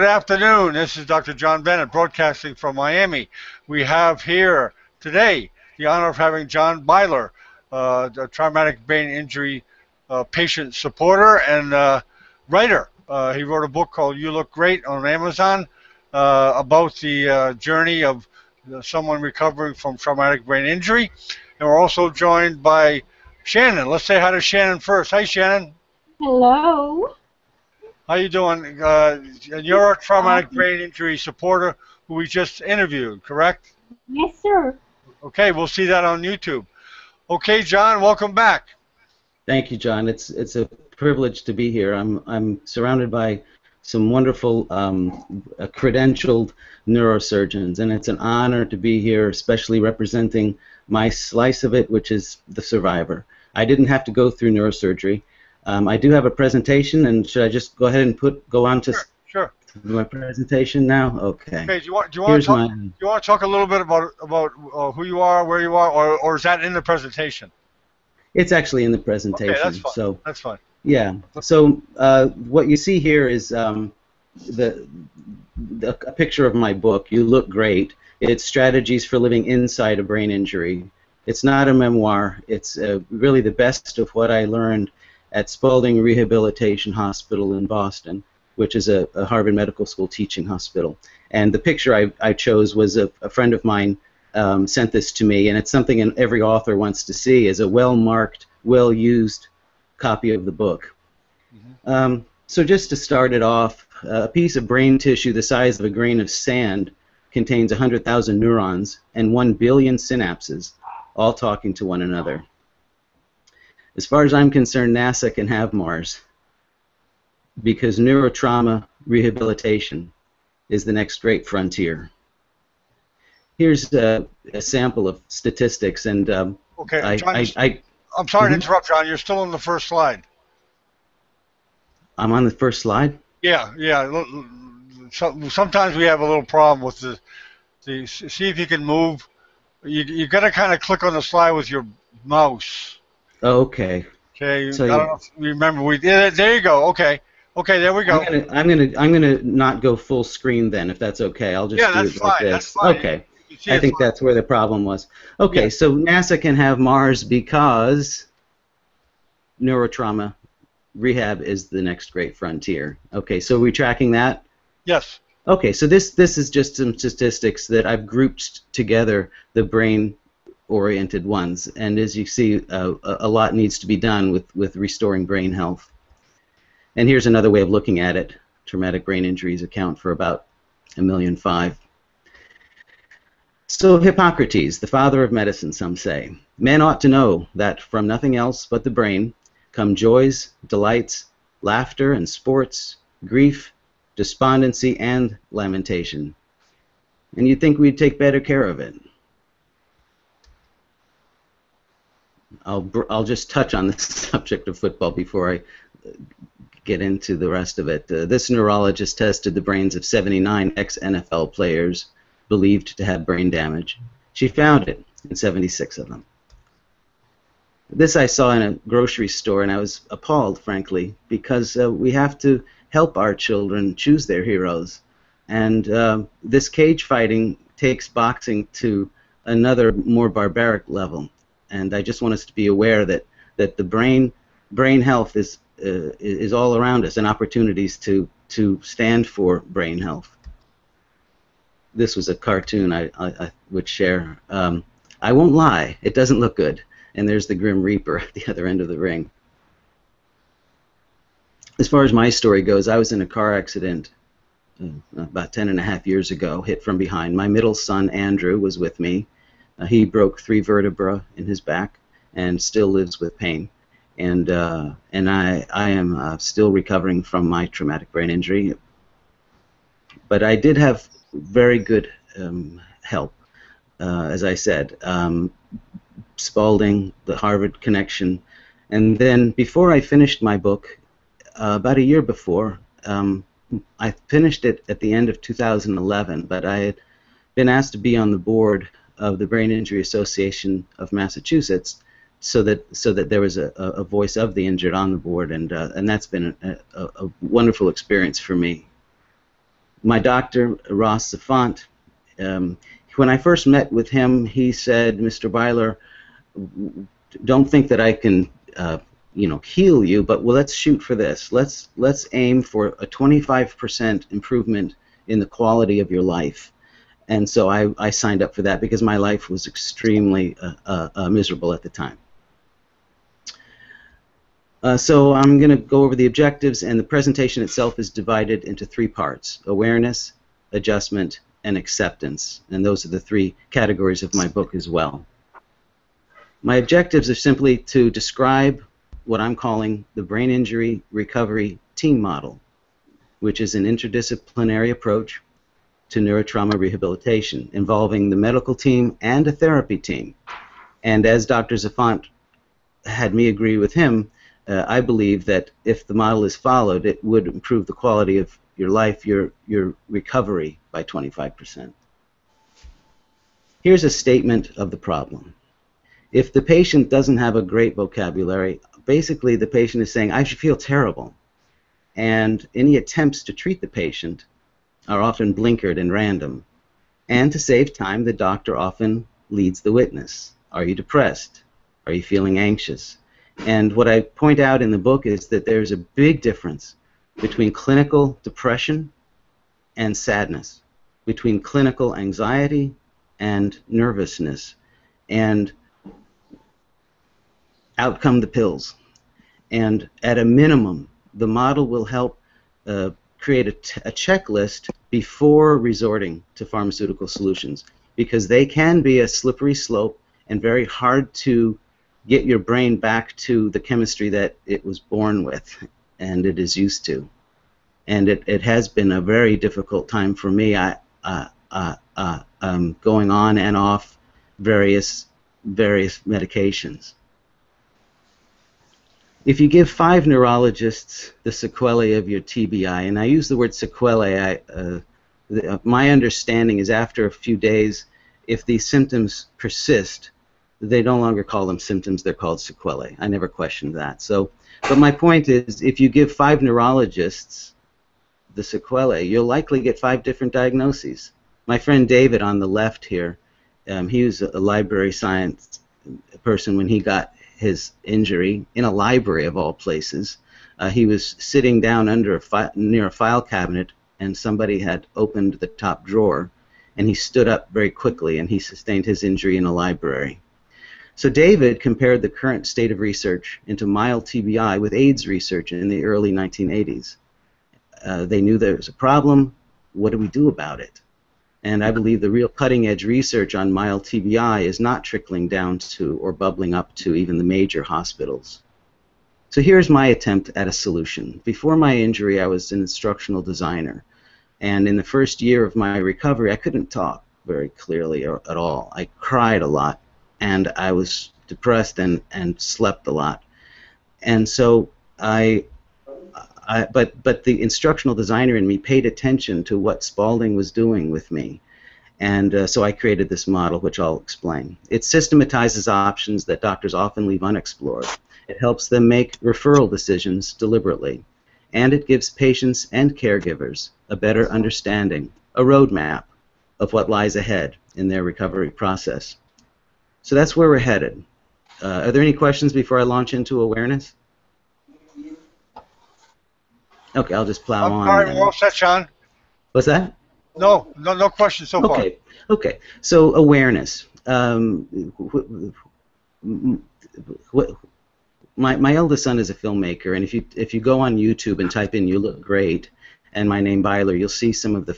good afternoon. This is Dr. John Bennett broadcasting from Miami. We have here today the honor of having John Byler, a traumatic brain injury patient supporter and writer. He wrote a book called You Look Great on Amazon about the journey of someone recovering from traumatic brain injury. And we're also joined by Shannon. Let's say hi to Shannon first. Hi, Shannon. Hello. How you doing? And you're a traumatic brain injury supporter who we just interviewed, correct? Yes, sir. Okay, we'll see that on YouTube. Okay, John, welcome back. Thank you, John. It's a privilege to be here. I'm surrounded by some wonderful credentialed neurosurgeons, and it's an honor to be here, especially representing my slice of it, which is the survivor. I didn't have to go through neurosurgery. I do have a presentation, and should I just go ahead and go on to Sure. my presentation now? Okay. Okay. Do you want to talk a little bit about who you are, where you are, or is that in the presentation? It's actually in the presentation. Okay, that's fine. So that's fine. yeah. So what you see here is a picture of my book. You Look Great. It's strategies for living inside a brain injury. It's not a memoir. It's really the best of what I learned at Spaulding Rehabilitation Hospital in Boston, which is a Harvard Medical School teaching hospital. And the picture I chose was a friend of mine sent this to me, and it's something every author wants to see, is a well-marked, well-used copy of the book. Mm-hmm. So just to start it off, a piece of brain tissue the size of a grain of sand contains 100,000 neurons and 1 billion synapses, all talking to one another. As far as I'm concerned, NASA can have Mars, because neurotrauma rehabilitation is the next great frontier. Here's a sample of statistics, and okay, John, I'm sorry to interrupt, John. You're still on the first slide. I'm on the first slide? Yeah. Sometimes we have a little problem with the see if you can move. You got to kind of click on the slide with your mouse. Oh, okay. Okay. So I don't know if you remember we did. There you go. Okay. Okay. There we go. I'm gonna not go full screen then, if that's okay. I'll just do it like this. That's fine. Okay. I think that's where the problem was. Okay. Yeah. So NASA can have Mars because neurotrauma rehab is the next great frontier. Okay. So are we tracking that? Yes. Okay. So this is just some statistics that I've grouped together, the brain-oriented ones, and as you see, a lot needs to be done with restoring brain health. And here's another way of looking at it. Traumatic brain injuries account for about 1.5 million. So Hippocrates, the father of medicine, some say, men ought to know that from nothing else but the brain come joys, delights, laughter and sports, grief, despondency, and lamentation. And you'd think we'd take better care of it. I'll just touch on the subject of football before I get into the rest of it. This neurologist tested the brains of 79 ex-NFL players believed to have brain damage. She found it in 76 of them. This I saw in a grocery store, and I was appalled, frankly, because we have to help our children choose their heroes. And this cage fighting takes boxing to another, more barbaric level. And I just want us to be aware that the brain health is all around us, and opportunities to stand for brain health. This was a cartoon I would share. I won't lie, it doesn't look good. And there's the Grim Reaper at the other end of the ring. As far as my story goes, I was in a car accident about 10.5 years ago, hit from behind. My middle son, Andrew, was with me. He broke 3 vertebrae in his back and still lives with pain. And I am still recovering from my traumatic brain injury. But I did have very good help, as I said. Spaulding, the Harvard connection. And then before I finished my book, about a year before, I finished it at the end of 2011, but I had been asked to be on the board of the Brain Injury Association of Massachusetts, so that there was a voice of the injured on the board, and that's been a wonderful experience for me. My doctor, Ross Safant, when I first met with him, he said, "Mr. Byler, don't think that I can, heal you, but well, let's shoot for this. Let's aim for a 25% improvement in the quality of your life." And so I signed up for that because my life was extremely miserable at the time. So I'm going to go over the objectives, and the presentation itself is divided into 3 parts: awareness, adjustment, and acceptance. And those are the 3 categories of my book as well. My objectives are simply to describe what I'm calling the brain injury recovery team model, which is an interdisciplinary approach to neurotrauma rehabilitation involving the medical team and a therapy team. And as Dr. Zafant had me agree with him, I believe that if the model is followed, it would improve the quality of your life, your recovery by 25%. Here's a statement of the problem. If the patient doesn't have a great vocabulary, basically the patient is saying, "I should feel terrible." And any attempts to treat the patient are often blinkered and random. And to save time, the doctor often leads the witness. Are you depressed? Are you feeling anxious? And what I point out in the book is that there's a big difference between clinical depression and sadness, between clinical anxiety and nervousness, and out come the pills. And at a minimum, the model will help create a checklist before resorting to pharmaceutical solutions, because they can be a slippery slope and very hard to get your brain back to the chemistry that it was born with and it is used to. And it has been a very difficult time for me. Going on and off various medications. If you give 5 neurologists the sequelae of your TBI, and I use the word sequelae, my understanding is after a few days, if these symptoms persist, they no longer call them symptoms, they're called sequelae. I never questioned that. But my point is, if you give 5 neurologists the sequelae, you'll likely get 5 different diagnoses. My friend David on the left here, he was a library science person when he got his injury in a library of all places. He was sitting down near a file cabinet, and somebody had opened the top drawer, and he stood up very quickly, and he sustained his injury in a library. So David compared the current state of research into mild TBI with AIDS research in the early 1980s. They knew there was a problem. What do we do about it? And I believe the real cutting-edge research on mild TBI is not trickling down to or bubbling up to even the major hospitals. So here's my attempt at a solution. Before my injury, I was an instructional designer. And in the first year of my recovery, I couldn't talk very clearly at all. I cried a lot, and I was depressed and slept a lot. And so but the instructional designer in me paid attention to what Spaulding was doing with me. And so I created this model, which I'll explain. It systematizes options that doctors often leave unexplored. It helps them make referral decisions deliberately. And it gives patients and caregivers a better understanding, a roadmap of what lies ahead in their recovery process. So that's where we're headed. Are there any questions before I launch into awareness? Okay, I'll just plow on. All right, well set, Sean. What's that? No questions so far. Okay. So awareness. My eldest son is a filmmaker, and if you go on YouTube and type in "You Look Great" and my name Byler, you'll see some of the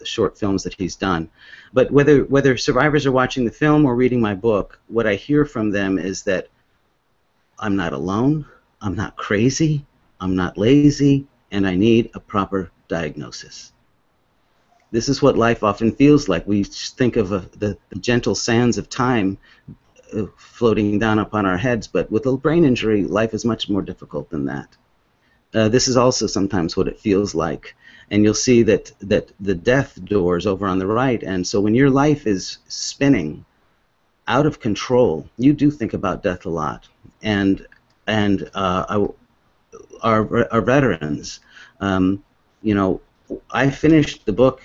short films that he's done. But whether survivors are watching the film or reading my book, what I hear from them is that I'm not alone, I'm not crazy, I'm not lazy, and I need a proper diagnosis. This is what life often feels like. We think of the gentle sands of time floating down upon our heads, but with a brain injury, life is much more difficult than that. This is also sometimes what it feels like. And you'll see that the death door is over on the right, and so when your life is spinning out of control, you do think about death a lot. And our veterans, I finished the book,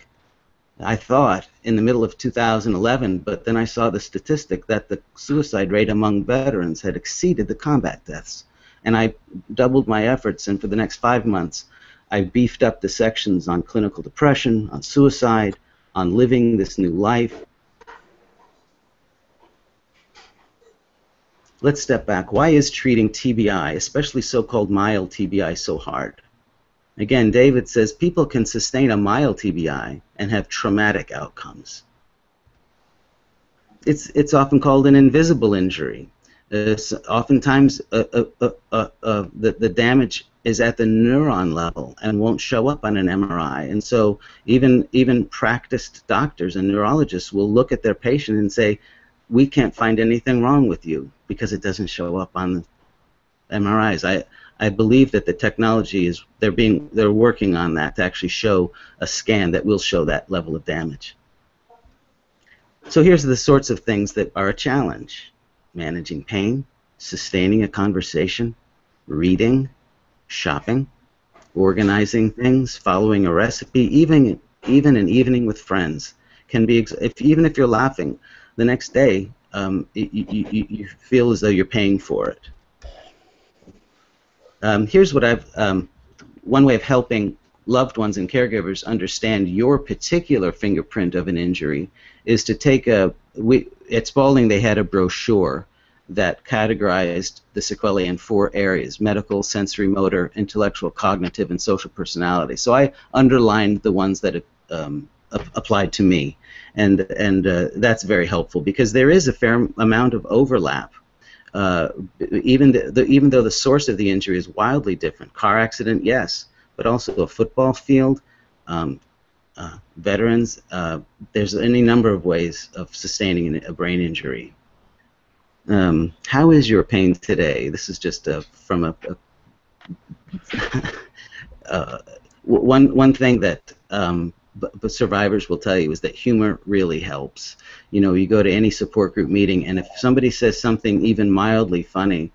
I thought, in the middle of 2011, but then I saw the statistic that the suicide rate among veterans had exceeded the combat deaths. And I doubled my efforts, and for the next 5 months, I beefed up the sections on clinical depression, on suicide, on living this new life. Let's step back. Why is treating TBI, especially so-called mild TBI, so hard? Again, David says people can sustain a mild TBI and have traumatic outcomes. It's often called an invisible injury. Oftentimes, the damage is at the neuron level and won't show up on an MRI. And so even practiced doctors and neurologists will look at their patient and say, we can't find anything wrong with you because it doesn't show up on the MRIs. I believe that the technology is, they're working on that to actually show a scan that will show that level of damage. So here's the sorts of things that are a challenge: managing pain, sustaining a conversation, reading, shopping, organizing things, following a recipe, even an evening with friends can be, even if you're laughing, the next day you feel as though you're paying for it. Here's what one way of helping loved ones and caregivers understand your particular fingerprint of an injury is to take at Spaulding they had a brochure that categorized the sequelae in 4 areas: medical, sensory motor, intellectual, cognitive, and social personality. So I underlined the ones that applied to me, and that's very helpful because there is a fair amount of overlap. Even though the source of the injury is wildly different. Car accident, yes, but also a football field, veterans, there's any number of ways of sustaining a brain injury. How is your pain today? This is just from one thing that but survivors will tell you is that humor really helps. You know, you go to any support group meeting, and if somebody says something even mildly funny,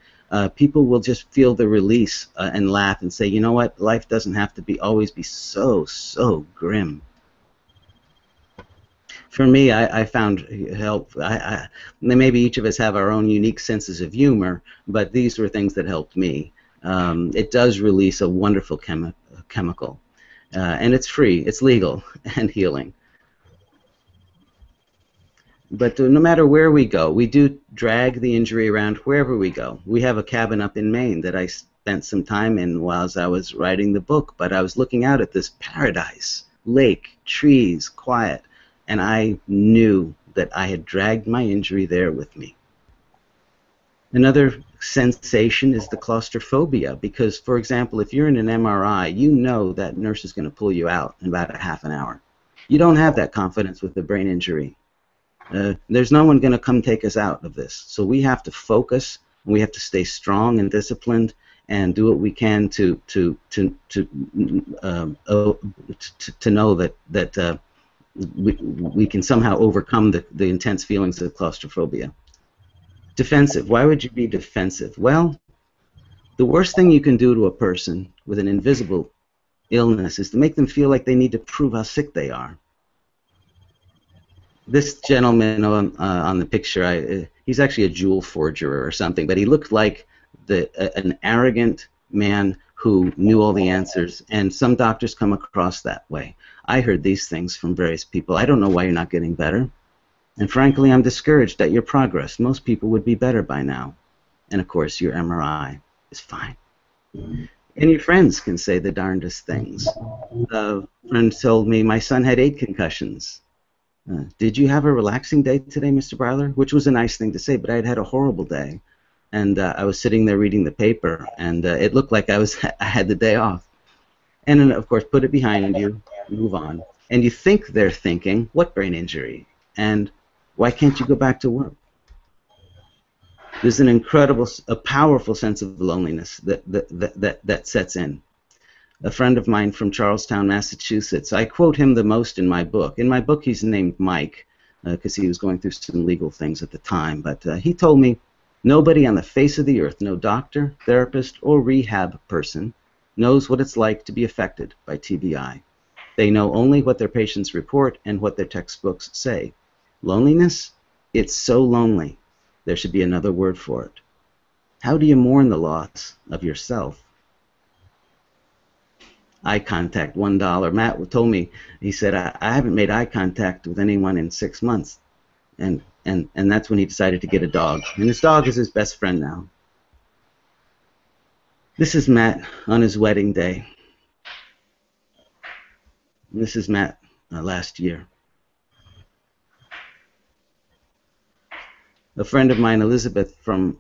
people will just feel the release and laugh and say, you know what, life doesn't have to always be so grim. For me, I found help. Maybe each of us have our own unique senses of humor, but these were things that helped me. It does release a wonderful chemical. And it's free, it's legal, and healing. But no matter where we go, we do drag the injury around wherever we go. We have a cabin up in Maine that I spent some time in whilst I was writing the book, but I was looking out at this paradise, lake, trees, quiet, and I knew that I had dragged my injury there with me. Another sensation is the claustrophobia, because, for example, if you're in an MRI, you know that nurse is going to pull you out in about a half an hour. You don't have that confidence with a brain injury. There's no one going to come take us out of this. So we have to focus, and we have to stay strong and disciplined, and do what we can to know that we can somehow overcome the intense feelings of claustrophobia. Defensive. Why would you be defensive? Well, the worst thing you can do to a person with an invisible illness is to make them feel like they need to prove how sick they are. This gentleman on the picture, he's actually a jewel forger or something, but he looked like an arrogant man who knew all the answers, and some doctors come across that way. I heard these things from various people. I don't know why you're not getting better. And frankly, I'm discouraged at your progress. Most people would be better by now. And of course, your MRI is fine. And your friends can say the darndest things. A friend told me my son had 8 concussions. Did you have a relaxing day today, Mr. Byler? Which was a nice thing to say, but I had had a horrible day. And I was sitting there reading the paper, and it looked like I had the day off. And then, of course, put it behind you, move on. And you think they're thinking, what brain injury? And why can't you go back to work? There's an incredible, a powerful sense of loneliness that sets in. A friend of mine from Charlestown, Massachusetts, I quote him the most in my book. In my book, he's named Mike because he was going through some legal things at the time. But he told me, nobody on the face of the earth, no doctor, therapist, or rehab person, knows what it's like to be affected by TBI. They know only what their patients report and what their textbooks say. Loneliness? It's so lonely. There should be another word for it. How do you mourn the loss of yourself? Eye contact, $1. Matt told me, he said, I haven't made eye contact with anyone in 6 months. And that's when he decided to get a dog. And his dog is his best friend now. This is Matt on his wedding day. This is Matt last year. A friend of mine, Elizabeth, from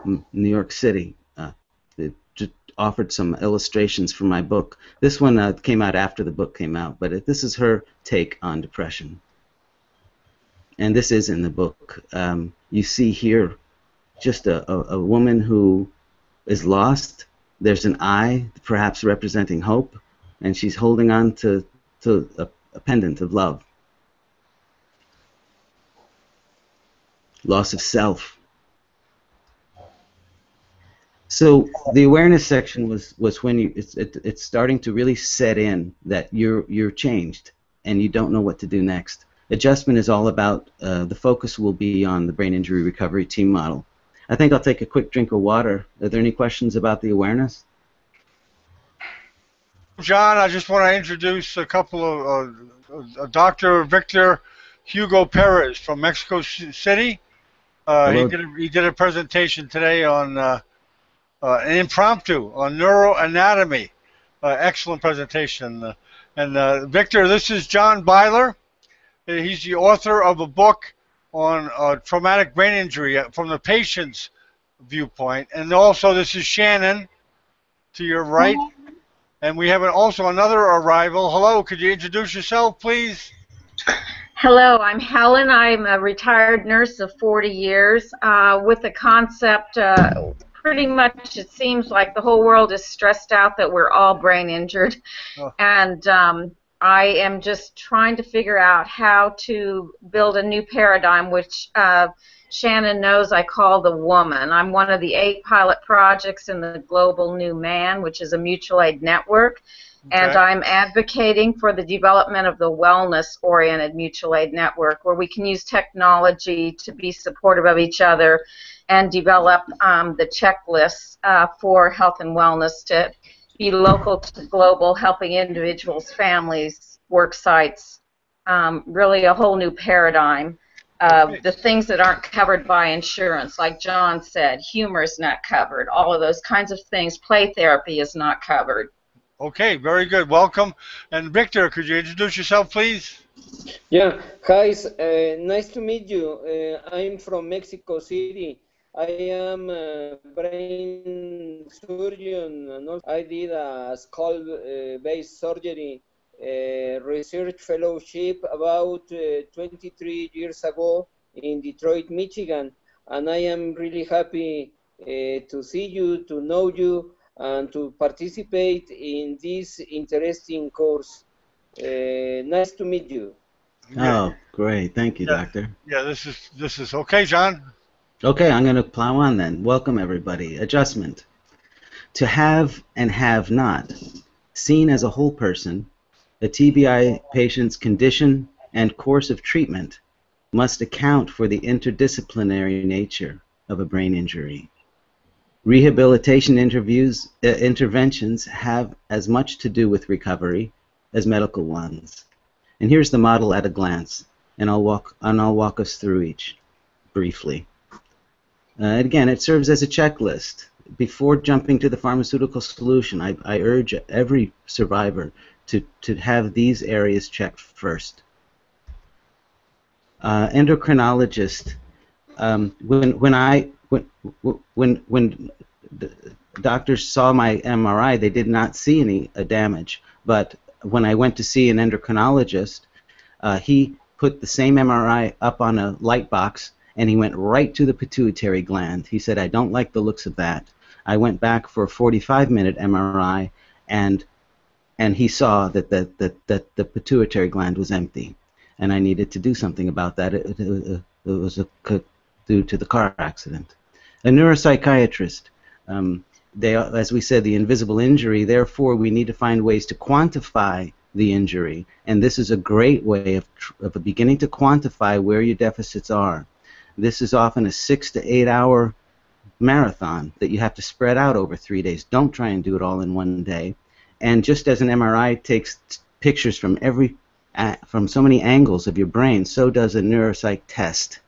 New York City, just offered some illustrations for my book. This one came out after the book came out, but this is her take on depression. And this is in the book. You see here just a woman who is lost. There's an eye, perhaps representing hope, and she's holding on to a pendant of love. Loss of self. So the awareness section was when it's starting to really set in that you're changed and you don't know what to do next. Adjustment is all about the focus will be on the brain injury recovery team model. I think I'll take a quick drink of water. Are there any questions about the awareness? John, I just want to introduce a couple of Dr. Victor Hugo Perez from Mexico City. He did a presentation today on an impromptu on neuroanatomy. Excellent presentation. Victor, this is John Byler. He's the author of a book on traumatic brain injury from the patient's viewpoint. And also this is Shannon to your right. And we have also another arrival. Hello, could you introduce yourself, please? Hello, I'm Helen. I'm a retired nurse of 40 years with the concept, pretty much it seems like the whole world is stressed out that we're all brain injured. Oh. And I am just trying to figure out how to build a new paradigm, which Shannon knows I call the woman. I'm one of the 8 pilot projects in the Global New Man, which is a mutual aid network. Okay. And I'm advocating for the development of the wellness-oriented mutual aid network where we can use technology to be supportive of each other and develop the checklists for health and wellness to be local to global, helping individuals, families, work sites, really a whole new paradigm. The things that aren't covered by insurance, like John said, humor is not covered, all of those kinds of things. Play therapy is not covered. Okay, very good. Welcome. And Victor, could you introduce yourself, please? Yeah, hi, nice to meet you. I'm from Mexico City. I am a brain surgeon, and also I did a skull-based surgery research fellowship about 23 years ago in Detroit, Michigan, and I am really happy to see you, to know you, and to participate in this interesting course. Nice to meet you. Oh, great. Thank you, Doctor. Yeah, this is okay, John. Okay, I'm going to plow on then. Welcome, everybody. Adjustment. To have and have not. Seen as a whole person, a TBI patient's condition and course of treatment must account for the interdisciplinary nature of a brain injury. Rehabilitation interventions have as much to do with recovery as medical ones. And here's the model at a glance, and I'll walk us through each briefly. Again, it serves as a checklist. Before jumping to the pharmaceutical solution, I urge every survivor to have these areas checked first. Endocrinologist, when doctors saw my MRI, they did not see any damage. But when I went to see an endocrinologist, he put the same MRI up on a light box, and he went right to the pituitary gland. He said, I don't like the looks of that. I went back for a 45-minute MRI, and he saw that the pituitary gland was empty, and I needed to do something about that. It was due to the car accident. A neuropsychiatrist, as we said, the invisible injury, therefore we need to find ways to quantify the injury. And this is a great way of beginning to quantify where your deficits are. This is often a 6 to 8 hour marathon that you have to spread out over 3 days. Don't try and do it all in one day. And just as an MRI takes pictures from from so many angles of your brain, so does a neuropsych test.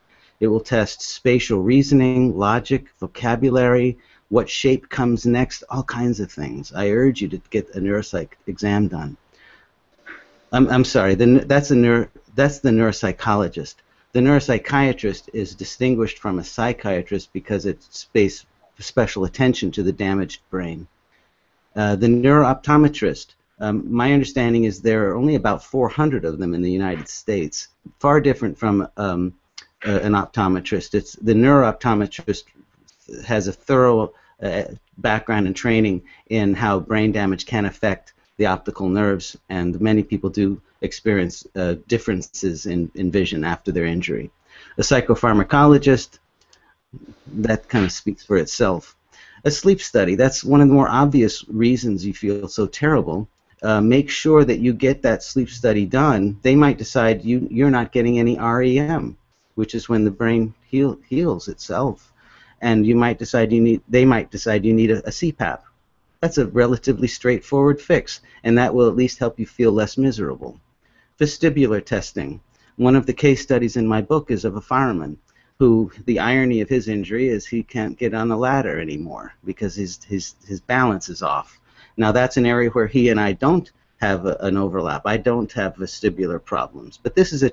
It will test spatial reasoning, logic, vocabulary, what shape comes next, all kinds of things. I urge you to get a neuropsych exam done. I'm sorry, that's the neuropsychologist. The neuropsychiatrist is distinguished from a psychiatrist because it pays special attention to the damaged brain. The neurooptometrist, my understanding is there are only about 400 of them in the United States, far different from an optometrist. The neurooptometrist has a thorough background and training in how brain damage can affect the optical nerves, and many people do experience differences in vision after their injury. A psychopharmacologist, that kind of speaks for itself. A sleep study, that's one of the more obvious reasons you feel so terrible. Make sure that you get that sleep study done. They might decide you're not getting any REM, which is when the brain heals itself, and they might decide you need a CPAP. That's a relatively straightforward fix, and that will at least help you feel less miserable. Vestibular testing. One of the case studies in my book is of a fireman who, the irony of his injury is he can't get on the ladder anymore because his balance is off. Now that's an area where he and I don't have an overlap. I don't have vestibular problems. But this is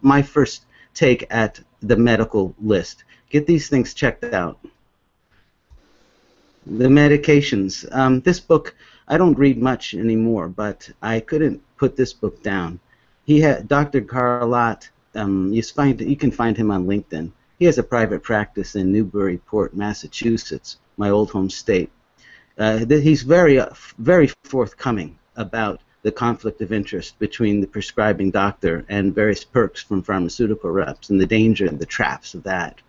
my first take at the medical list. Get these things checked out. The medications. This book, I don't read much anymore, but I couldn't put this book down. He had Dr. Carlott. You can find him on LinkedIn. He has a private practice in Newburyport, Massachusetts, my old home state. He's very forthcoming about the conflict of interest between the prescribing doctor and various perks from pharmaceutical reps and the danger and the traps of that,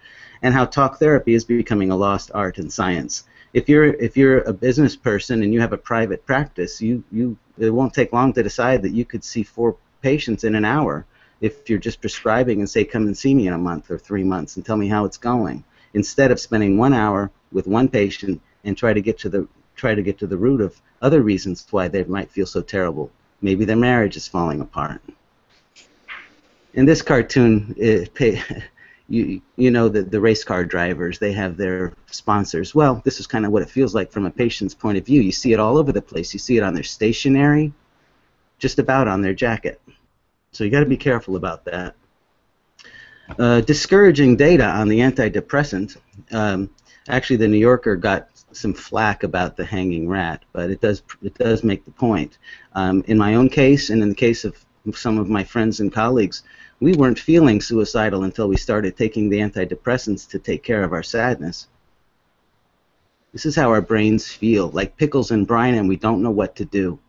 and how talk therapy is becoming a lost art and science. If you're a business person and you have a private practice, it won't take long to decide that you could see 4 patients in an hour if you're just prescribing and say, come and see me in a month or 3 months and tell me how it's going, instead of spending 1 hour with one patient and try to get to the root of other reasons why they might feel so terrible. Maybe their marriage is falling apart. In this cartoon, you know that the race car drivers, they have their sponsors. Well, this is kind of what it feels like from a patient's point of view. You see it all over the place. You see it on their stationery, just about on their jacket. So you got to be careful about that. Discouraging data on the antidepressant. Actually, the New Yorker got some flack about the hanging rat, but it does make the point. In my own case, and in the case of some of my friends and colleagues, we weren't feeling suicidal until we started taking the antidepressants to take care of our sadness. This is how our brains feel, like pickles and brine, and we don't know what to do.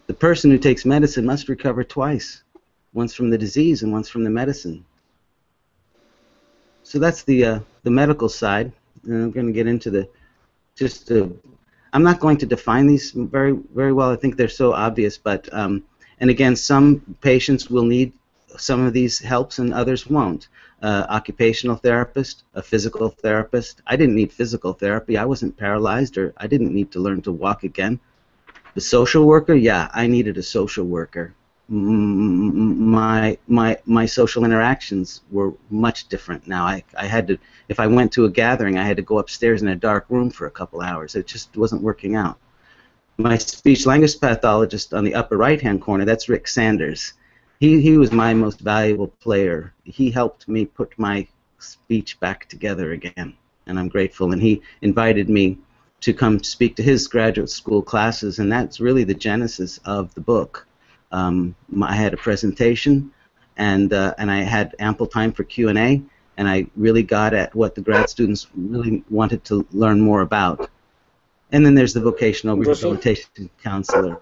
The person who takes medicine must recover twice, once from the disease and once from the medicine. So that's the medical side. And I'm going to get into I'm not going to define these very well. I think they're so obvious, but and again, some patients will need some of these helps and others won't. Occupational therapist, a physical therapist. I didn't need physical therapy. I wasn't paralyzed, or I didn't need to learn to walk again. The social worker, yeah, I needed a social worker. My social interactions were much different now. I had to, if I went to a gathering, I had to go upstairs in a dark room for a couple hours. It just wasn't working out. My speech language pathologist on the upper right-hand corner, that's Rick Sanders. He was my most valuable player. He helped me put my speech back together again, and I'm grateful. And he invited me to come speak to his graduate school classes, and that's really the genesis of the book. I had a presentation, and I had ample time for Q&A, and I really got at what the grad students really wanted to learn more about. And then there's the vocational rehabilitation counselor.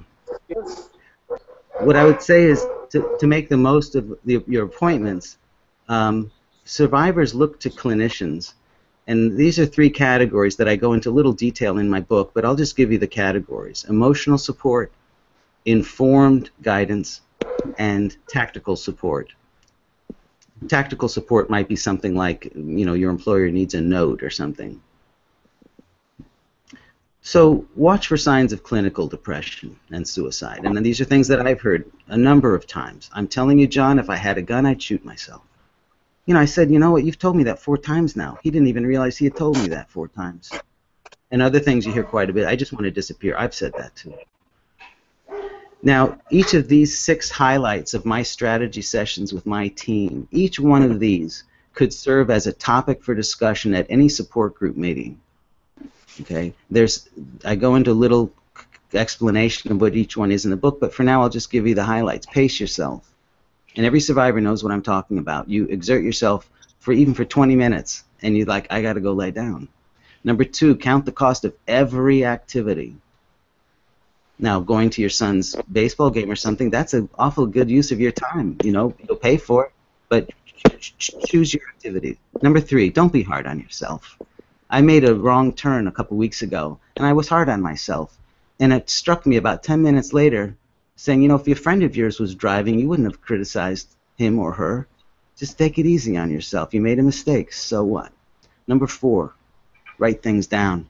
What I would say is to make the most of your appointments, survivors look to clinicians. And these are 3 categories that I go into little detail in my book, but I'll just give you the categories. Emotional support, informed guidance, and tactical support. Tactical support might be something like, your employer needs a note or something. So watch for signs of clinical depression and suicide. And these are things that I've heard a number of times. I'm telling you, John, if I had a gun, I'd shoot myself. I said, you know what, you've told me that 4 times now. He didn't even realize he had told me that 4 times. And other things you hear quite a bit. I just want to disappear. I've said that too. Now, each of these 6 highlights of my strategy sessions with my team, each one of these could serve as a topic for discussion at any support group meeting. Okay, I go into a little explanation of what each one is in the book, but for now I'll just give you the highlights. Pace yourself. And every survivor knows what I'm talking about. You exert yourself even for 20 minutes, and you're like, I got to go lay down. Number 2, count the cost of every activity. Now, going to your son's baseball game or something, that's an awful good use of your time. You'll pay for it, but choose your activity. Number 3, don't be hard on yourself. I made a wrong turn a couple weeks ago, and I was hard on myself. And it struck me about 10 minutes later, saying, if a friend of yours was driving, you wouldn't have criticized him or her. Just take it easy on yourself. You made a mistake, so what? Number 4, write things down.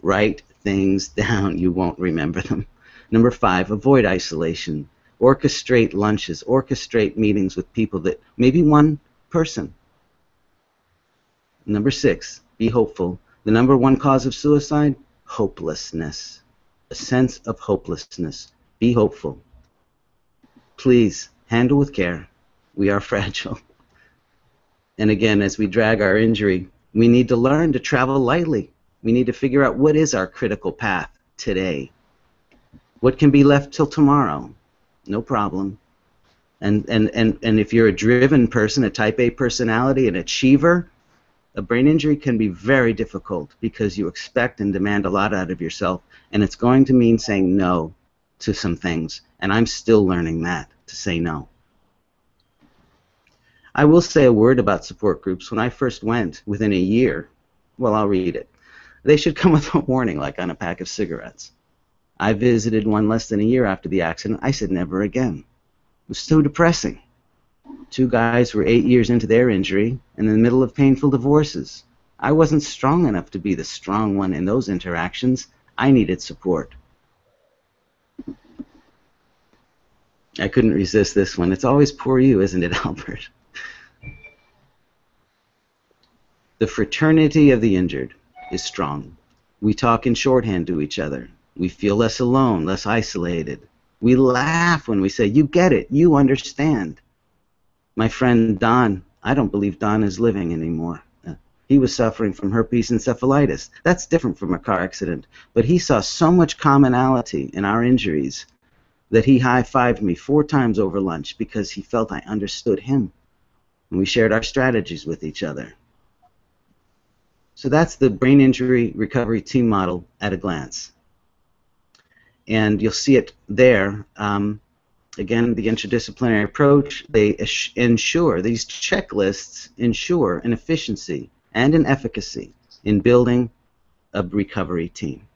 Write things down. You won't remember them. Number 5, avoid isolation. Orchestrate lunches. Orchestrate meetings with people that, maybe one person. Number 6, be hopeful. The number 1 cause of suicide? Hopelessness. A sense of hopelessness. Be hopeful. Please, handle with care. We are fragile. And again, as we drag our injury, we need to learn to travel lightly. We need to figure out what is our critical path today. What can be left till tomorrow? No problem. And if you're a driven person, a type A personality, an achiever, a brain injury can be very difficult because you expect and demand a lot out of yourself, and it's going to mean saying no to some things, and I'm still learning that, to say no. I will say a word about support groups. When I first went, within a year, well, I'll read it. They should come with a warning, like on a pack of cigarettes. I visited one less than a year after the accident. I said never again. It was so depressing. 2 guys were 8 years into their injury and in the middle of painful divorces. I wasn't strong enough to be the strong one in those interactions. I needed support. I couldn't resist this one. It's always poor you, isn't it, Albert? The fraternity of the injured is strong. We talk in shorthand to each other. We feel less alone, less isolated. We laugh when we say, you get it, you understand. My friend Don, I don't believe Don is living anymore. He was suffering from herpes encephalitis. That's different from a car accident. But he saw so much commonality in our injuries that he high-fived me 4 times over lunch because he felt I understood him. And we shared our strategies with each other. So that's the brain injury recovery team model at a glance. And you'll see it there. Again, the interdisciplinary approach, they ensure, these checklists ensure an efficiency and an efficacy in building a recovery team.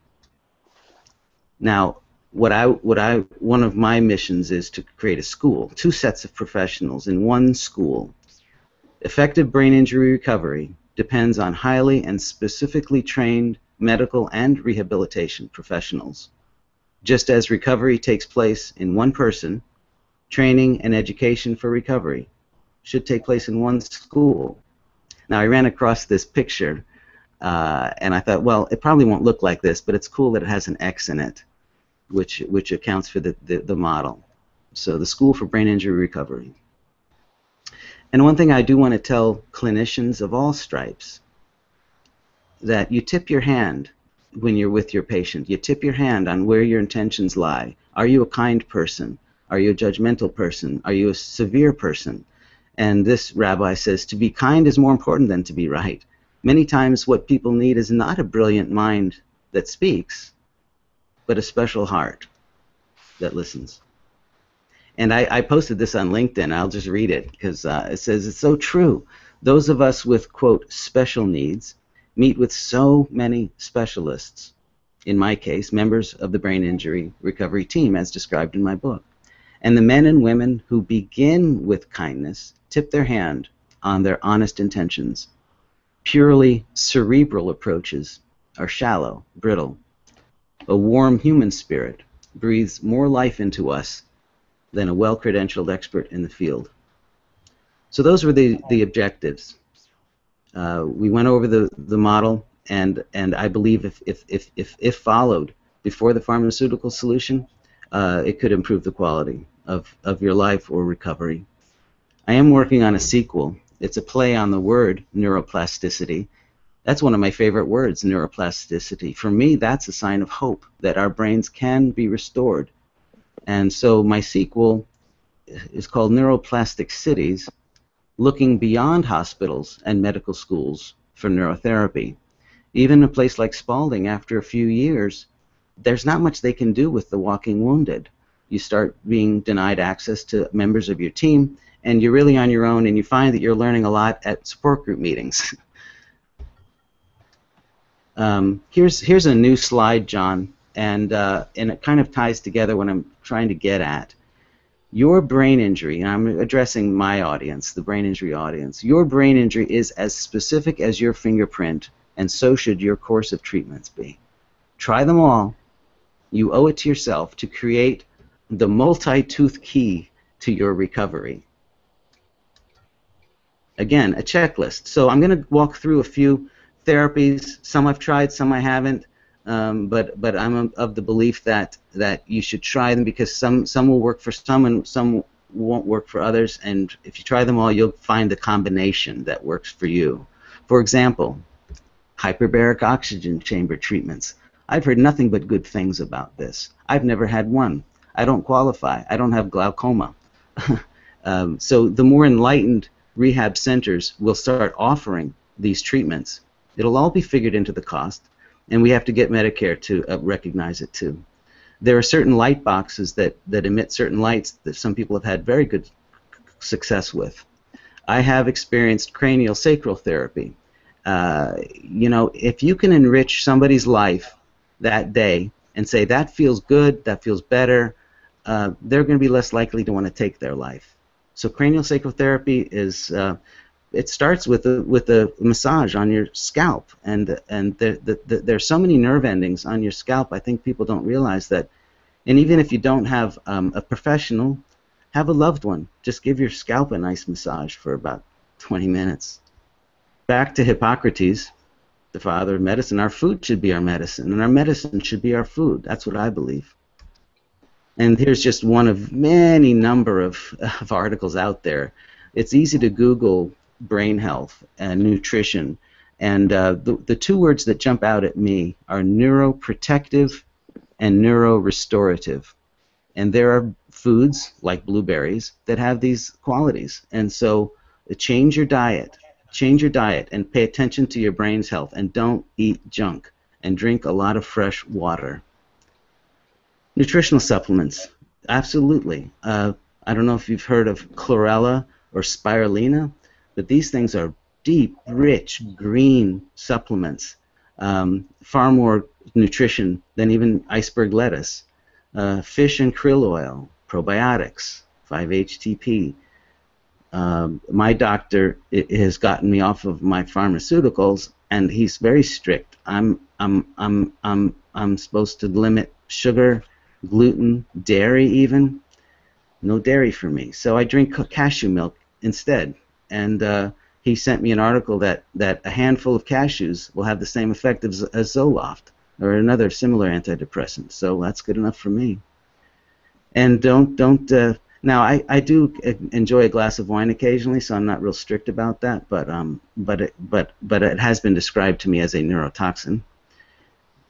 Now, one of my missions is to create a school, 2 sets of professionals in one school. Effective brain injury recovery depends on highly and specifically trained medical and rehabilitation professionals. Just as recovery takes place in one person, training and education for recovery should take place in one school. Now, I ran across this picture, and I thought, well, it probably won't look like this, but it's cool that it has an X in it, which accounts for the model. So the School for Brain Injury Recovery. And one thing I do want to tell clinicians of all stripes, that you tip your hand when you're with your patient. You tip your hand on where your intentions lie. Are you a kind person? Are you a judgmental person? Are you a severe person? And this rabbi says to be kind is more important than to be right. Many times what people need is not a brilliant mind that speaks, but a special heart that listens. And I posted this on LinkedIn. I'll just read it because it says it's so true. Those of us with, quote, special needs meet with so many specialists. in my case, members of the brain injury recovery team, as described in my book. And the men and women who begin with kindness tip their hand on their honest intentions. Purely cerebral approaches are shallow, brittle. A warm human spirit breathes more life into us than a well-credentialed expert in the field. So those were the objectives. We went over the model, and I believe if followed before the pharmaceutical solution, it could improve the quality of your life or recovery. I am working on a sequel. It's a play on the word neuroplasticity. That's one of my favorite words, neuroplasticity. For me, that's a sign of hope, that our brains can be restored. And so my sequel is called Neuroplastic Cities, looking beyond hospitals and medical schools for neurotherapy. Even a place like Spalding, after a few years, there's not much they can do with the walking wounded. You start being denied access to members of your team, and you're really on your own, and you find that you're learning a lot at support group meetings. Here's a new slide, John, and it kind of ties together what I'm trying to get at. Your brain injury, and I'm addressing my audience, the brain injury audience, your brain injury is as specific as your fingerprint, and so should your course of treatments be. Try them all. You owe it to yourself to create the multi-tooth key to your recovery. Again, a checklist. So I'm going to walk through a few therapies. Some I've tried, some I haven't. But I'm of the belief that you should try them, because some will work for some and some won't work for others, and if you try them all, you'll find the combination that works for you. For example, hyperbaric oxygen chamber treatments. I've heard nothing but good things about this. I've never had one. I don't qualify. I don't have glaucoma. So the more enlightened rehab centers will start offering these treatments. It'll all be figured into the cost, and we have to get Medicare to recognize it too. There are certain light boxes that emit certain lights that some people have had very good success with. I have experienced cranial sacral therapy. You know, if you can enrich somebody's life that day and say that feels good, that feels better, they're going to be less likely to want to take their life. So cranial sacral therapy is it starts with a massage on your scalp, and there's so many nerve endings on your scalp. I think people don't realize that. And even if you don't have a professional, have a loved one. Just give your scalp a nice massage for about 20 minutes. Back to Hippocrates, the father of medicine. Our food should be our medicine, and our medicine should be our food. That's what I believe. And here's just one of many number of articles out there. It's easy to Google brain health and nutrition, and the two words that jump out at me are neuroprotective and neurorestorative. And there are foods like blueberries that have these qualities, and so change your diet and pay attention to your brain's health, and don't eat junk, and drink a lot of fresh water. Nutritional supplements, absolutely. I don't know if you've heard of chlorella or spirulina, but these things are deep, rich, green supplements, far more nutrition than even iceberg lettuce. Fish and krill oil, probiotics, 5-HTP. My doctor has gotten me off of my pharmaceuticals, and he's very strict. I'm supposed to limit sugar, gluten, dairy even. No dairy for me. So I drink cashew milk instead. And he sent me an article that a handful of cashews will have the same effect as Zoloft or another similar antidepressant. So that's good enough for me. And don't now I do enjoy a glass of wine occasionally, so I'm not real strict about that. But it has been described to me as a neurotoxin.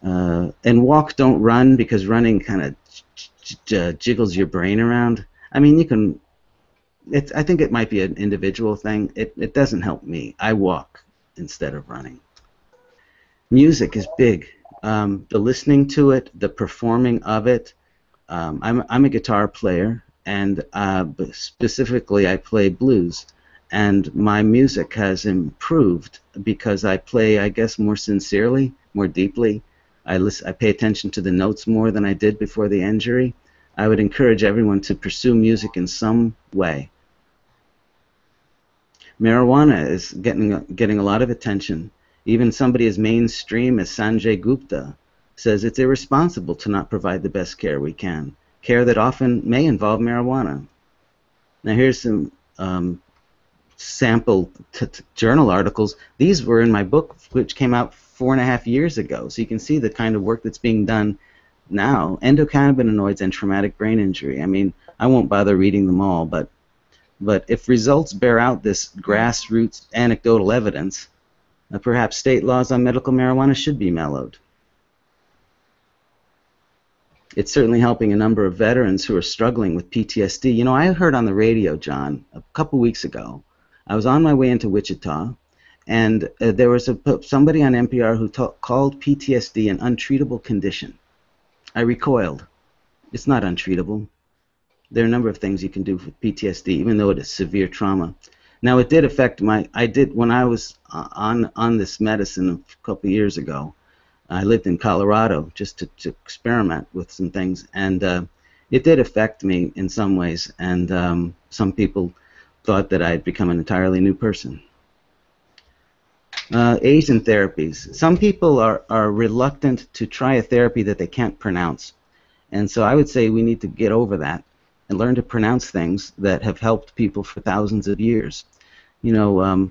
And walk, don't run, because running kind of jiggles your brain around. I mean, you can. I think it might be an individual thing. It doesn't help me. I walk instead of running. Music is big. The listening to it, the performing of it. I'm a guitar player, and specifically I play blues. And my music has improved because I play, I guess, more sincerely, more deeply. I pay attention to the notes more than I did before the injury. I would encourage everyone to pursue music in some way. Marijuana is getting a lot of attention. Even somebody as mainstream as Sanjay Gupta says it's irresponsible to not provide the best care we can, care that often may involve marijuana. Now here's some sample journal articles. These were in my book, which came out 4.5 years ago, so you can see the kind of work that's being done now. Endocannabinoids and traumatic brain injury. I mean, I won't bother reading them all, but if results bear out this grassroots anecdotal evidence, perhaps state laws on medical marijuana should be mellowed. It's certainly helping a number of veterans who are struggling with PTSD. You know, I heard on the radio, John, a couple weeks ago, I was on my way into Wichita, and there was somebody on NPR who called PTSD an untreatable condition. I recoiled. It's not untreatable. There are a number of things you can do with PTSD, even though it is severe trauma. Now, it did affect when I was on this medicine a couple of years ago, I lived in Colorado just to experiment with some things, and it did affect me in some ways, and some people thought that I had become an entirely new person. Asian therapies. Some people are reluctant to try a therapy that they can't pronounce, and so I would say we need to get over that and learn to pronounce things that have helped people for thousands of years. You know,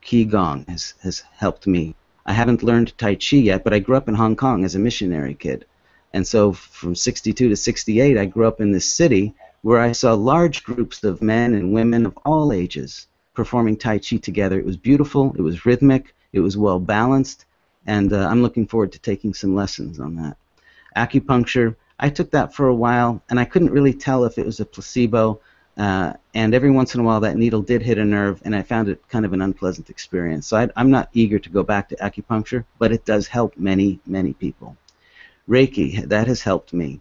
Qigong has helped me. I haven't learned Tai Chi yet, but I grew up in Hong Kong as a missionary kid. And so from 62 to 68, I grew up in this city where I saw large groups of men and women of all ages performing Tai Chi together. It was beautiful, it was rhythmic, it was well balanced, and I'm looking forward to taking some lessons on that. Acupuncture, I took that for a while, and I couldn't really tell if it was a placebo, and every once in a while that needle did hit a nerve, and I found it kind of an unpleasant experience. So I'm not eager to go back to acupuncture, but it does help many, many people. Reiki, that has helped me.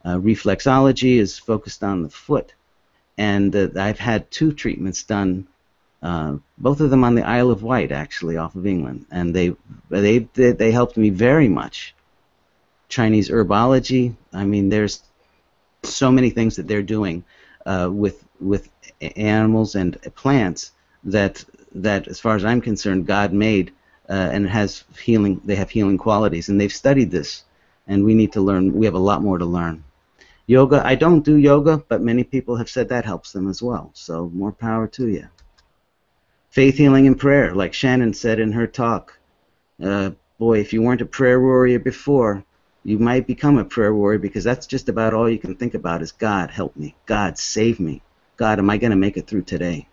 Reflexology is focused on the foot, and I've had 2 treatments done, both of them on the Isle of Wight, actually, off of England, and they helped me very much. Chinese herbology, I mean, there's so many things that they're doing with animals and plants that as far as I'm concerned, God made and has healing. They have healing qualities, and they've studied this, and we need to learn. We have a lot more to learn. Yoga, I don't do yoga, but many people have said that helps them as well. So more power to you. Faith, healing, and prayer, like Shannon said in her talk. Boy, if you weren't a prayer warrior before, you might become a prayer warrior, because that's just about all you can think about is God help me, God save me, God am I going to make it through today.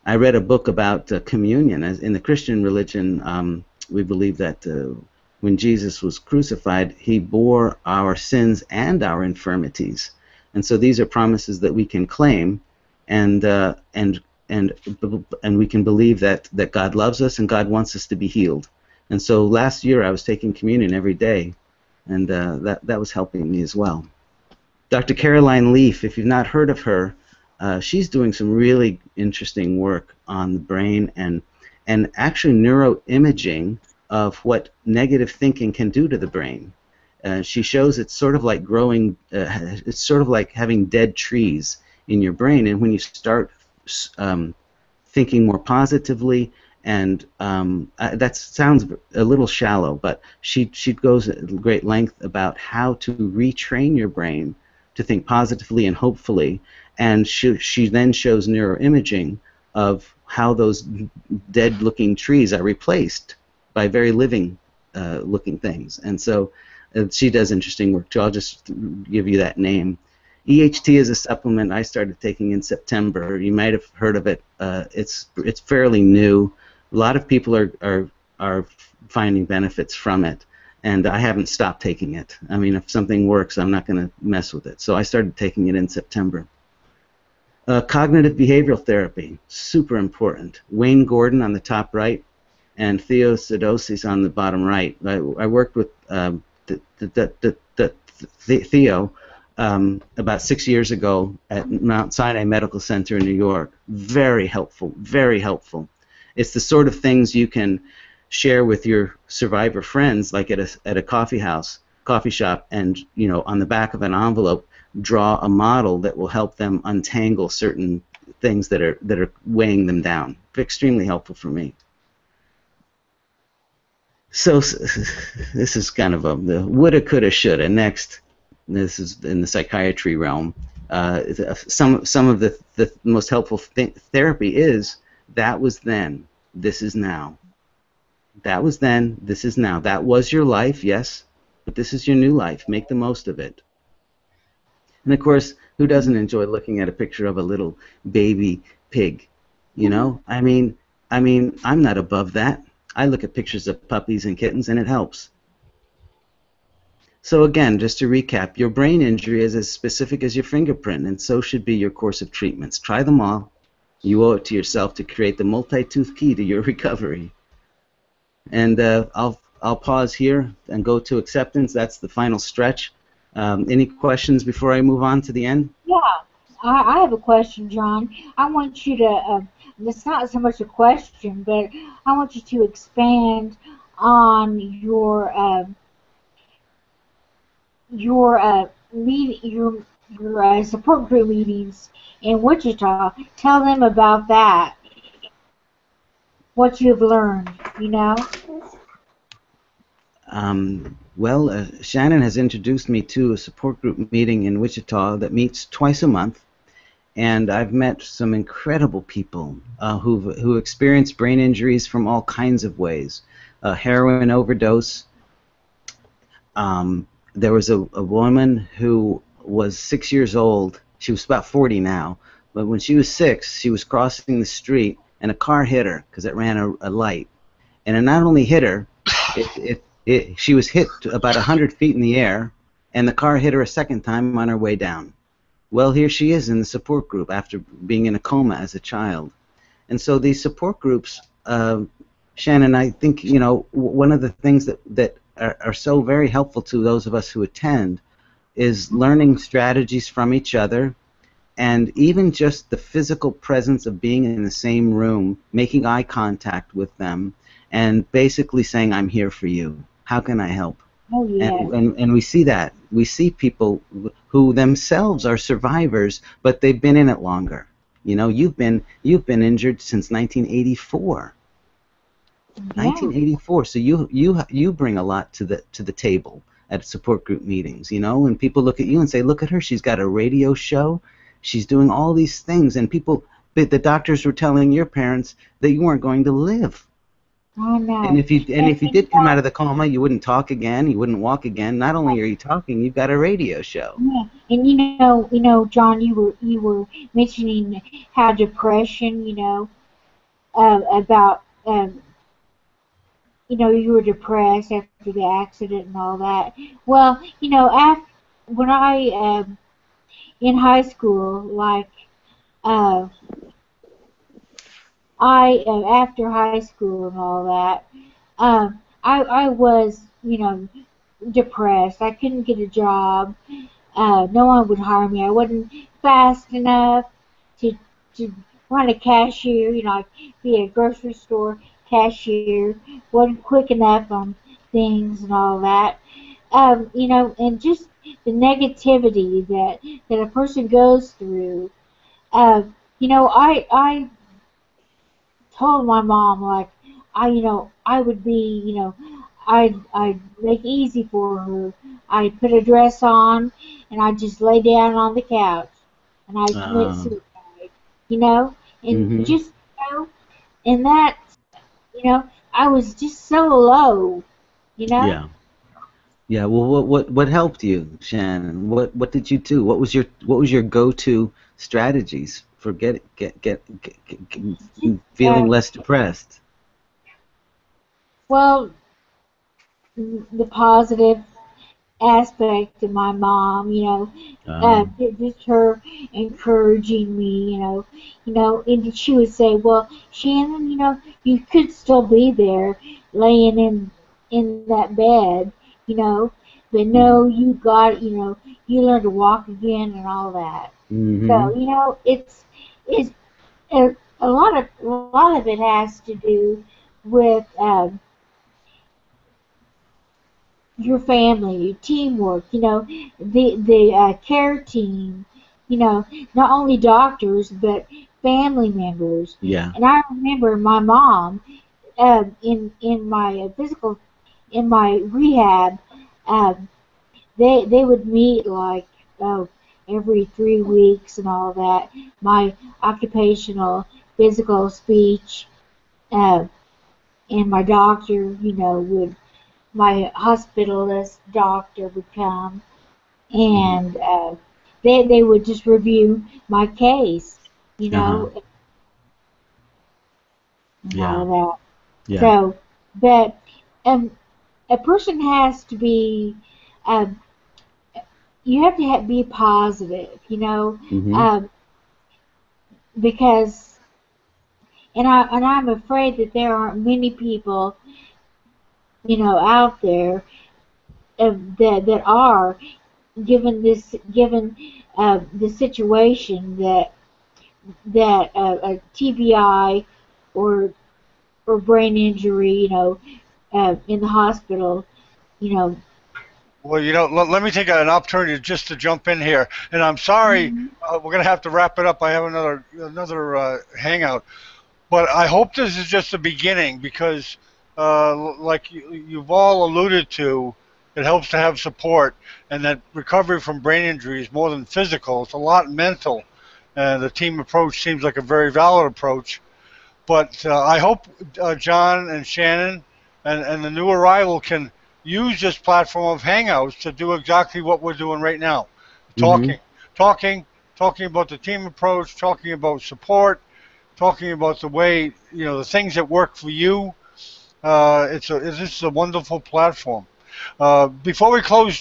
I read a book about communion. In the Christian religion, we believe that when Jesus was crucified, he bore our sins and our infirmities, and so these are promises that we can claim, and we can believe that God loves us and God wants us to be healed. And so last year I was taking communion every day, and that was helping me as well. Dr. Caroline Leaf, if you've not heard of her, she's doing some really interesting work on the brain and actually neuroimaging of what negative thinking can do to the brain. She shows it's sort of like growing, it's sort of like having dead trees in your brain, and when you start thinking more positively, and that sounds a little shallow, but she goes at great length about how to retrain your brain to think positively and hopefully, and she then shows neuroimaging of how those dead-looking trees are replaced by very living looking things. And so she does interesting work too. I'll just give you that name. EHT is a supplement I started taking in September. You might have heard of it. It's fairly new. A lot of people are finding benefits from it, and I haven't stopped taking it. I mean, if something works, I'm not going to mess with it. So I started taking it in September. Cognitive behavioral therapy, super important. Wayne Gordon on the top right, and Theo Sadosis on the bottom right. I worked with Theo about 6 years ago at Mount Sinai Medical Center in New York. Very helpful, very helpful. It's the sort of things you can share with your survivor friends, like at a coffee shop, and on the back of an envelope, draw a model that will help them untangle certain things that are weighing them down. Extremely helpful for me. So this is kind of the woulda, coulda, shoulda. Next, this is in the psychiatry realm. Some of the most helpful therapy is that was then, this is now. That was then, this is now. That was your life, yes, but this is your new life. Make the most of it. And of course, who doesn't enjoy looking at a picture of a little baby pig? I mean, I'm not above that. I look at pictures of puppies and kittens, and it helps. So again, just to recap, your brain injury is as specific as your fingerprint, and so should be your course of treatments. Try them all. You owe it to yourself to create the multi-tooth key to your recovery. And I'll pause here and go to acceptance. That's the final stretch. Any questions before I move on to the end? Yeah, I have a question, John. I want you to, it's not so much a question, but I want you to expand on your support group meetings in Wichita. Tell them about that. What you've learned, Well, Shannon has introduced me to a support group meeting in Wichita that meets twice a month, and I've met some incredible people who experience brain injuries from all kinds of ways. Heroin overdose. There was a woman who was 6 years old. She was about 40 now, but when she was 6, she was crossing the street, and a car hit her because it ran a light. And it not only hit her, she was hit about 100 feet in the air, and the car hit her a second time on her way down. Well, here she is in the support group after being in a coma as a child. And so these support groups, Shannon, I think, one of the things that are so very helpful to those of us who attend is learning strategies from each other, and even just the physical presence of being in the same room, making eye contact with them, and basically saying, I'm here for you. How can I help? Oh, yeah. And we see that. We see people who themselves are survivors, but they've been in it longer. You've been injured since 1984. Yeah. 1984. So you bring a lot to the table at support group meetings. And people look at you and say, look at her. She's got a radio show. She's doing all these things, and the doctors were telling your parents that you weren't going to live. I know. And if you did come out of the coma, you wouldn't talk again, you wouldn't walk again. Not only are you talking, you've got a radio show. Yeah, and John, you were mentioning how depression, about you were depressed after the accident and all that. Well, when I in high school, like after high school and all that, I was, depressed. I couldn't get a job. No one would hire me. I wasn't fast enough to run a cashier. I'd be a grocery store cashier. Wasn't quick enough on things and all that. And just the negativity that a person goes through. I told my mom, like, I would be, I'd make it easy for her. I'd put a dress on, and I'd just lay down on the couch, and I'd commit suicide, and Mhm. just, and that, I was just so low, Yeah. Yeah. Well, what helped you, Shannon? What did you do? What was your go-to strategies for feeling less depressed? Well, the positive aspect of my mom, just her encouraging me, and she would say, well, Shannon, you could still be there laying in that bed, but no, you got, you learn to walk again and all that. Mm-hmm. So, it's a lot of it has to do with your family, your teamwork, the care team, not only doctors but family members. Yeah. And I remember my mom in my physical in my rehab. Um, they would meet like oh, every 3 weeks and all that. My occupational physical speech uh, and my doctor, would my hospitalist doctor would come Hmm. and they would just review my case, Uh-huh. and all Yeah. of that. Yeah. So, but um, a person has to be, um, you have to be positive, Hmm. um, because, and I'm afraid that there aren't many people, out there that are given the situation that a TBI or brain injury, in the hospital, you know. Well, let me take an opportunity just to jump in here, and I'm sorry, Mhm. we're gonna have to wrap it up. I have another hangout, but I hope this is just the beginning because, like you've all alluded to, it helps to have support, and that recovery from brain injury is more than physical; it's a lot mental, and the team approach seems like a very valid approach. But I hope John and Shannon and the new arrival can use this platform of Hangouts to do exactly what we're doing right now, Hmm. talking, talking, talking about the team approach, talking about support, talking about the way the things that work for you. This is a wonderful platform. Before we close,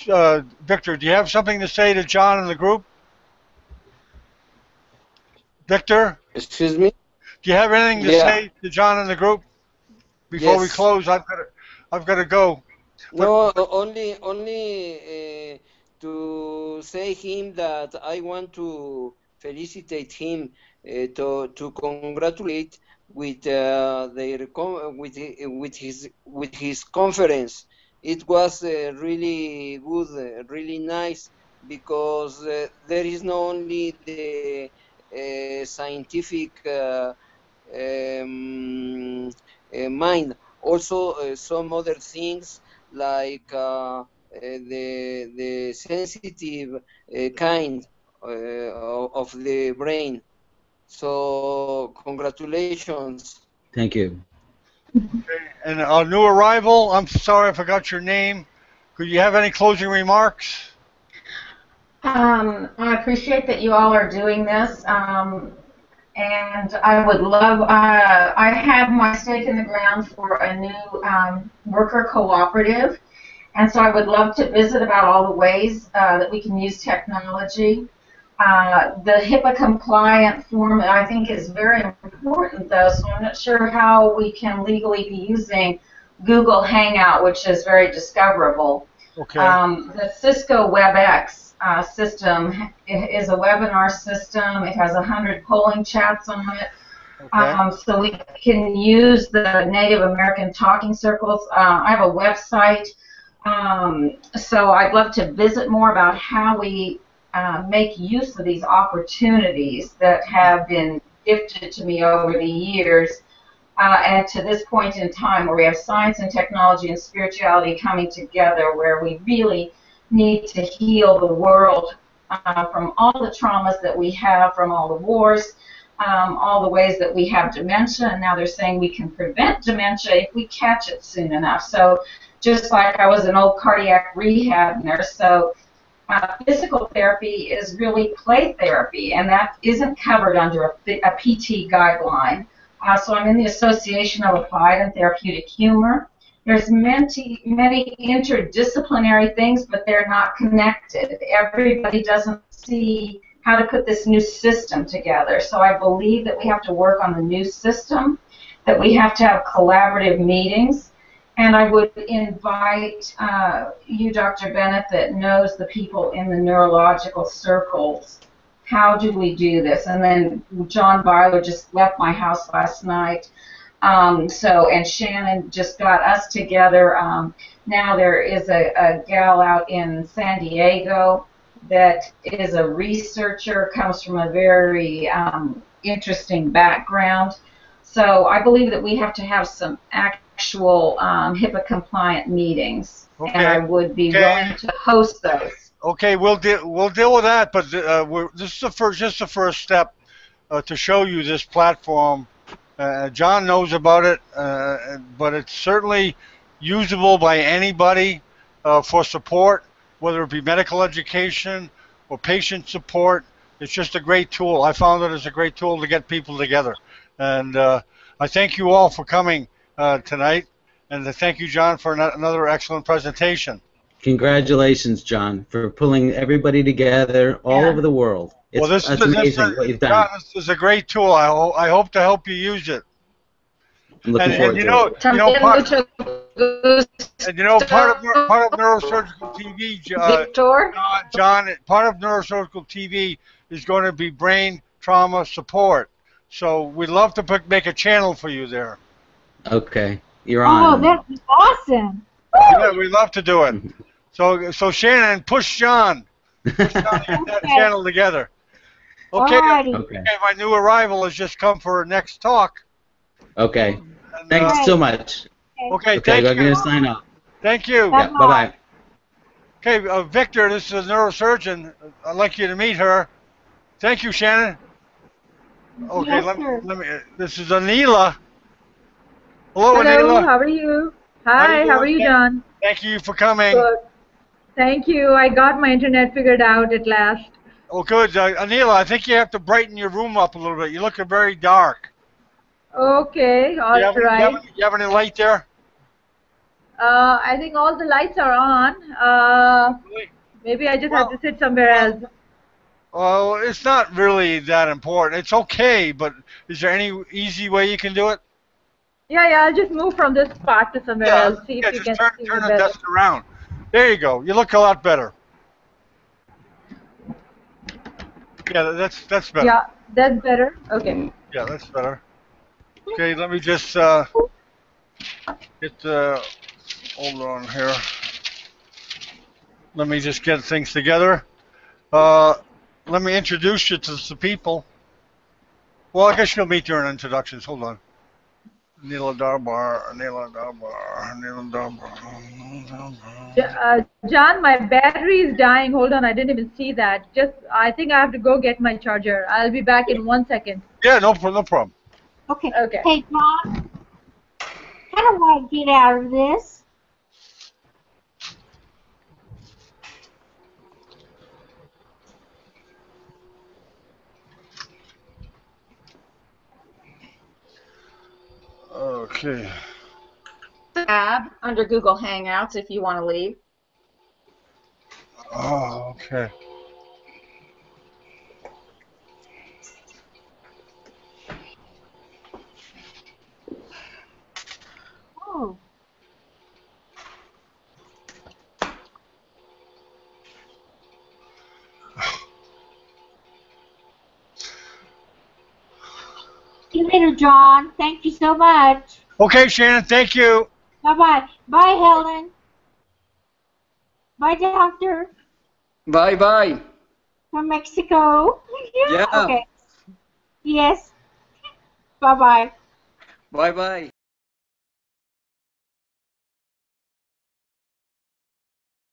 Victor, do you have something to say to John and the group? Victor, Excuse me? do you have anything to Yeah. say to John and the group before we Yes. close? I've got to go. But No, only to say him that I want to felicitate him, to congratulate with with his conference. It was really good, really nice, because there is not only the scientific um, mind, also some other things like the sensitive kind of the brain. So congratulations. Thank you. and our new arrival, I'm sorry I forgot your name. Could you have any closing remarks? I appreciate that you all are doing this. And I would love, I have my stake in the ground for a new worker cooperative. And so I would love to visit about all the ways that we can use technology. The HIPAA compliant form I think is very important though, so I'm not sure how we can legally be using Google Hangout, which is very discoverable. Okay. The Cisco WebEx system is a webinar system. It has 100 polling chats on it. Okay. So we can use the Native American talking circles. I have a website. So I'd love to visit more about how we make use of these opportunities that have been gifted to me over the years. And to this point in time where we have science and technology and spirituality coming together, where we really need to heal the world from all the traumas that we have from all the wars, all the ways that we have dementia, and now they're saying we can prevent dementia if we catch it soon enough. So just like I was an old cardiac rehab nurse, so physical therapy is really play therapy, and that isn't covered under a PT guideline. So I'm in the Association of Applied and Therapeutic Humor. There's many interdisciplinary things, but they're not connected. Everybody doesn't see how to put this new system together. So I believe that we have to work on the new system, that we have to have collaborative meetings, and I would invite you, Dr. Bennett, that knows the people in the neurological circles. How do we do this? And then John Byler just left my house last night. And Shannon just got us together. Now there is a gal out in San Diego that is a researcher, comes from a very interesting background. So I believe that we have to have some actual HIPAA compliant meetings, and I would be willing to host those. Okay, we'll deal with that, but this is just the first step to show you this platform. John knows about it, but it's certainly usable by anybody for support, whether it be medical education or patient support. It's just a great tool. I found it as a great tool to get people together. And I thank you all for coming tonight, and thank you, John, for another excellent presentation. Congratulations, John, for pulling everybody together all over the world. It's amazing what you've done. John, this is a great tool. I hope to help you use it. I'm looking forward to it. Part of Neurosurgical TV, John, part of Neurosurgical TV is going to be brain trauma support. So we'd love to make a channel for you there. Okay, you're on. Oh, that's awesome. Yeah, we'd love to do it. So Shannon, push John. Push John to get that channel together. Okay. Okay. My new arrival has just come for our next talk. Okay. And, thanks so much. Okay. Thank you. I'm going to sign off. Thank you. Yeah, bye-bye. Okay, Victor, this is a neurosurgeon. I'd like you to meet her. Thank you, Shannon. Okay, yes, let me. This is Anila. Hello, Hello, Anila. How are you? Hi, how are you, John? Thank you for coming. Good. Thank you. I got my internet figured out at last. Oh, good. Anila, I think you have to brighten your room up a little bit. You look very dark. Okay, all right. You have any light there? I think all the lights are on. Maybe I just have to sit somewhere else. Oh, it's not really that important. It's okay, but is there any easy way you can do it? Yeah, I'll just move from this part to somewhere else. See if you can see turn the better. desk around. There you go. You look a lot better. Yeah, that's better. Yeah, that's better. Okay. Yeah, that's better. Okay, let me just get hold on here. Let me just get things together. Let me introduce you to some people. Well, I guess you'll meet during introductions. Hold on. Neela Darbar. John, my battery is dying. Hold on, I didn't even see that. I think I have to go get my charger. I'll be back in 1 second. Yeah, no problem. Okay. Hey, John, how do I get out of this? Okay. Tab under Google Hangouts if you want to leave. Oh, okay. Oh. See you later, John. Thank you so much. Okay, Shannon, thank you. Bye-bye. Bye, Helen. Bye, Doctor. Bye-bye. From Mexico. Yeah. Okay. Yes. Bye-bye. Bye-bye.